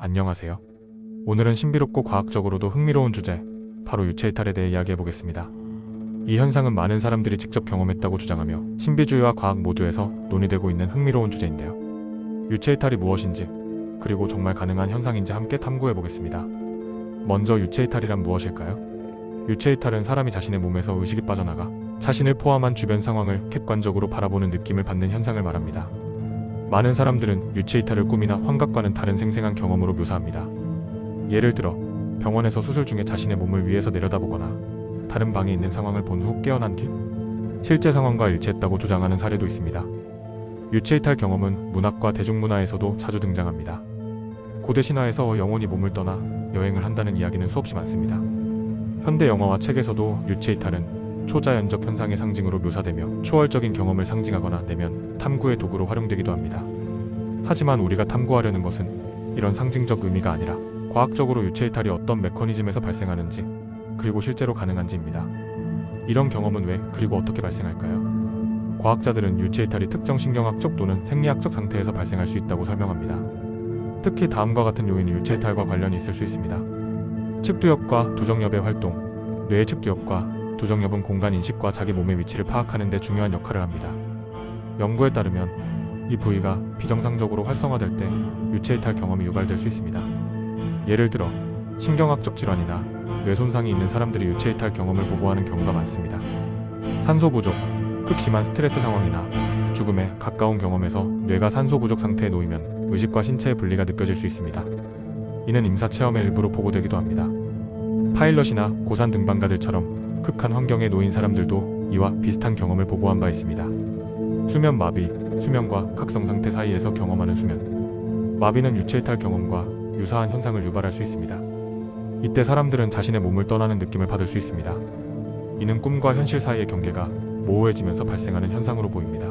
안녕하세요. 오늘은 신비롭고 과학적으로도 흥미로운 주제, 바로 유체이탈에 대해 이야기해보겠습니다. 이 현상은 많은 사람들이 직접 경험했다고 주장하며 신비주의와 과학 모두에서 논의되고 있는 흥미로운 주제인데요. 유체이탈이 무엇인지, 그리고 정말 가능한 현상인지 함께 탐구해보겠습니다. 먼저 유체이탈이란 무엇일까요? 유체이탈은 사람이 자신의 몸에서 의식이 빠져나가 자신을 포함한 주변 상황을 객관적으로 바라보는 느낌을 받는 현상을 말합니다. 많은 사람들은 유체이탈을 꿈이나 환각과는 다른 생생한 경험으로 묘사합니다. 예를 들어 병원에서 수술 중에 자신의 몸을 위에서 내려다보거나 다른 방에 있는 상황을 본 후 깨어난 뒤 실제 상황과 일치했다고 주장하는 사례도 있습니다. 유체이탈 경험은 문학과 대중문화에서도 자주 등장합니다. 고대 신화에서 영혼이 몸을 떠나 여행을 한다는 이야기는 수없이 많습니다. 현대 영화와 책에서도 유체이탈은 초자연적 현상의 상징으로 묘사되며 초월적인 경험을 상징하거나 내면 탐구의 도구로 활용되기도 합니다. 하지만 우리가 탐구하려는 것은 이런 상징적 의미가 아니라 과학적으로 유체이탈이 어떤 메커니즘에서 발생하는지, 그리고 실제로 가능한지입니다. 이런 경험은 왜, 그리고 어떻게 발생할까요? 과학자들은 유체이탈이 특정 신경학적 또는 생리학적 상태에서 발생할 수 있다고 설명합니다. 특히 다음과 같은 요인이 유체이탈과 관련이 있을 수 있습니다. 측두엽과 두정엽의 활동. 뇌의 측두엽과 두정엽은 공간 인식과 자기 몸의 위치를 파악하는 데 중요한 역할을 합니다. 연구에 따르면 이 부위가 비정상적으로 활성화될 때 유체이탈 경험이 유발될 수 있습니다. 예를 들어 신경학적 질환이나 뇌 손상이 있는 사람들이 유체이탈 경험을 보고하는 경우가 많습니다. 산소 부족, 극심한 스트레스 상황이나 죽음에 가까운 경험에서 뇌가 산소 부족 상태에 놓이면 의식과 신체의 분리가 느껴질 수 있습니다. 이는 임사 체험의 일부로 보고되기도 합니다. 파일럿이나 고산 등반가들처럼 극한 환경에 놓인 사람들도 이와 비슷한 경험을 보고한 바 있습니다. 수면 마비, 수면과 각성 상태 사이에서 경험하는 수면. 마비는 유체이탈 경험과 유사한 현상을 유발할 수 있습니다. 이때 사람들은 자신의 몸을 떠나는 느낌을 받을 수 있습니다. 이는 꿈과 현실 사이의 경계가 모호해지면서 발생하는 현상으로 보입니다.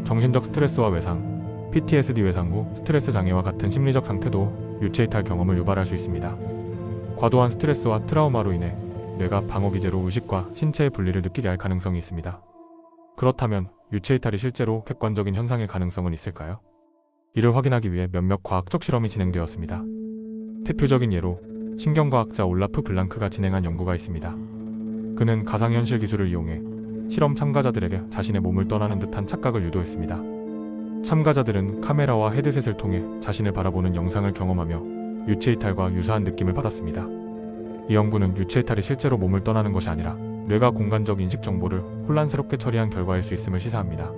정신적 스트레스와 외상, PTSD 외상 후 스트레스 장애와 같은 심리적 상태도 유체이탈 경험을 유발할 수 있습니다. 과도한 스트레스와 트라우마로 인해 뇌가 방어기제로 의식과 신체의 분리를 느끼게 할 가능성이 있습니다. 그렇다면 유체이탈이 실제로 객관적인 현상일 가능성은 있을까요? 이를 확인하기 위해 몇몇 과학적 실험이 진행되었습니다. 대표적인 예로 신경과학자 올라프 블랑크가 진행한 연구가 있습니다. 그는 가상현실 기술을 이용해 실험 참가자들에게 자신의 몸을 떠나는 듯한 착각을 유도했습니다. 참가자들은 카메라와 헤드셋을 통해 자신을 바라보는 영상을 경험하며 유체이탈과 유사한 느낌을 받았습니다. 이 연구는 유체이탈이 실제로 몸을 떠나는 것이 아니라 뇌가 공간적 인식 정보를 혼란스럽게 처리한 결과일 수 있음을 시사합니다.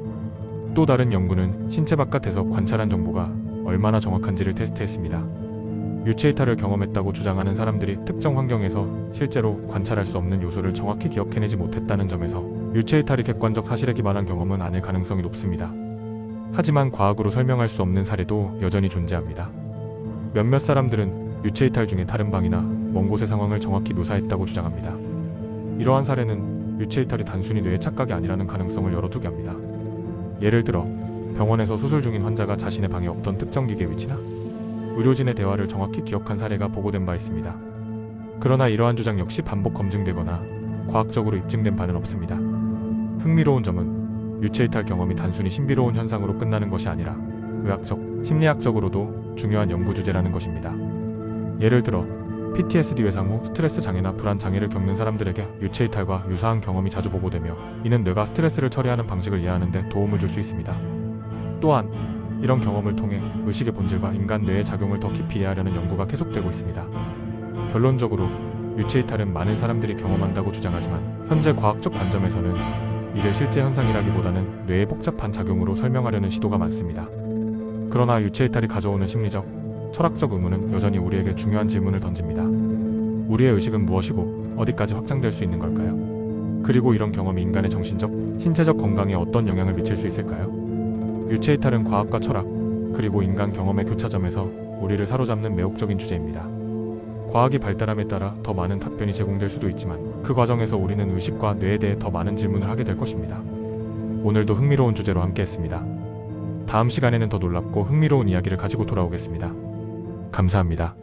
또 다른 연구는 신체 바깥에서 관찰한 정보가 얼마나 정확한지를 테스트했습니다. 유체이탈을 경험했다고 주장하는 사람들이 특정 환경에서 실제로 관찰할 수 없는 요소를 정확히 기억해내지 못했다는 점에서 유체이탈이 객관적 사실에 기반한 경험은 아닐 가능성이 높습니다. 하지만 과학으로 설명할 수 없는 사례도 여전히 존재합니다. 몇몇 사람들은 유체이탈 중에 다른 방이나 먼 곳의 상황을 정확히 묘사했다고 주장합니다. 이러한 사례는 유체이탈이 단순히 뇌의 착각이 아니라는 가능성을 열어두게 합니다. 예를 들어 병원에서 수술 중인 환자가 자신의 방에 없던 특정 기계 위치나 의료진의 대화를 정확히 기억한 사례가 보고된 바 있습니다. 그러나 이러한 주장 역시 반복 검증되거나 과학적으로 입증된 바는 없습니다. 흥미로운 점은 유체이탈 경험이 단순히 신비로운 현상으로 끝나는 것이 아니라 의학적, 심리학적으로도 중요한 연구 주제라는 것입니다. 예를 들어 PTSD 외상 후 스트레스 장애나 불안 장애를 겪는 사람들에게 유체이탈과 유사한 경험이 자주 보고되며 이는 뇌가 스트레스를 처리하는 방식을 이해하는 데 도움을 줄 수 있습니다. 또한 이런 경험을 통해 의식의 본질과 인간 뇌의 작용을 더 깊이 이해하려는 연구가 계속되고 있습니다. 결론적으로 유체이탈은 많은 사람들이 경험한다고 주장하지만 현재 과학적 관점에서는 이를 실제 현상이라기보다는 뇌의 복잡한 작용으로 설명하려는 시도가 많습니다. 그러나 유체이탈이 가져오는 심리적, 철학적 의문은 여전히 우리에게 중요한 질문을 던집니다. 우리의 의식은 무엇이고 어디까지 확장될 수 있는 걸까요? 그리고 이런 경험이 인간의 정신적, 신체적 건강에 어떤 영향을 미칠 수 있을까요? 유체이탈은 과학과 철학, 그리고 인간 경험의 교차점에서 우리를 사로잡는 매혹적인 주제입니다. 과학이 발달함에 따라 더 많은 답변이 제공될 수도 있지만 그 과정에서 우리는 의식과 뇌에 대해 더 많은 질문을 하게 될 것입니다. 오늘도 흥미로운 주제로 함께했습니다. 다음 시간에는 더 놀랍고 흥미로운 이야기를 가지고 돌아오겠습니다. 감사합니다.